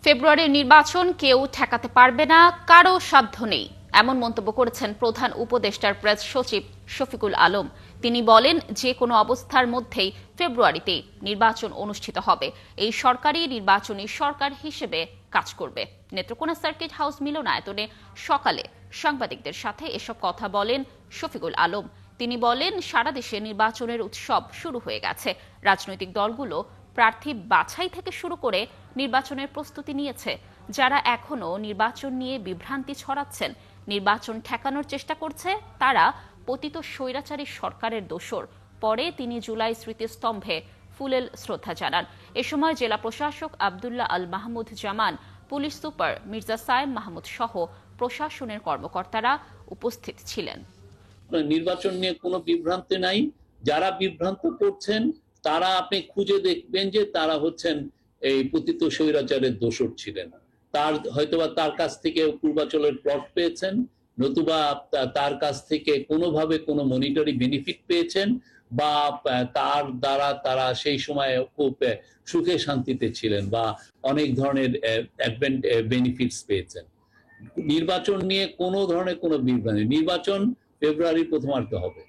ফেব্রুয়ারির নির্বাচন কেউ ঠেকাতে পারবে না, কারো সাধ্য নেই, এমন মন্তব্য করেছেন প্রধান উপদেষ্টার প্রেস সচিব শফিকুল আলম। তিনি বলেন, যে কোনো অবস্থার মধ্যেই ফেব্রুয়ারিতে নির্বাচন অনুষ্ঠিত হবে। এই সরকারই নির্বাচনী সরকার হিসেবে কাজ করবে। নেত্রকোনা সার্কিট হাউস মিলনায়তনে সকালে সাংবাদিকদের সাথে এসব কথা বলেন শফিকুল আলম। তিনি বলেন, সারা দেশে নির্বাচনের উৎসব শুরু হয়ে গেছে। রাজনৈতিক দলগুলো প্রার্থী বাছাই থেকে শুরু করে নির্বাচনের প্রস্তুতি নিয়েছে। যারা এখনো নির্বাচন নিয়ে বিভ্রান্তি ছড়াচ্ছেন, নির্বাচন ঠেকানোর চেষ্টা করছে, তারা পতিত স্বৈরাচারী সরকারের দোসর। পরে তিনি জুলাই স্মৃতিস্তম্ভে ফুলেল শ্রদ্ধা জানান। এ সময় জেলা প্রশাসক আব্দুল্লাহ আল মাহমুদ জামান, পুলিশ সুপার মির্জা সায়েম মাহমুদ সহ প্রশাসনের কর্মকর্তারা উপস্থিত ছিলেন। নির্বাচন নিয়ে কোনো বিভ্রান্তি নাই। যারা বিভ্রান্ত করছেন তারা আপনি খুঁজে দেখবেন যে তারা হচ্ছেন এই পতিত স্বৈরাচারের দোসর ছিলেন। হয়তোবা তার কাছ থেকে পূর্বাচলের প্লট পেয়েছেন, নতুবা তার কাছ থেকে কোনোভাবে কোনো মনিটরি বেনিফিট পেয়েছেন, বা তার দ্বারা তারা সেই সময় খুব সুখে শান্তিতে ছিলেন বা অনেক ধরনের বেনিফিটস পেয়েছেন। নির্বাচন নিয়ে কোনো ধরনের কোনো বিভ্রান্তি, নির্বাচন ফেব্রুয়ারির প্রথমার্ধে হবে।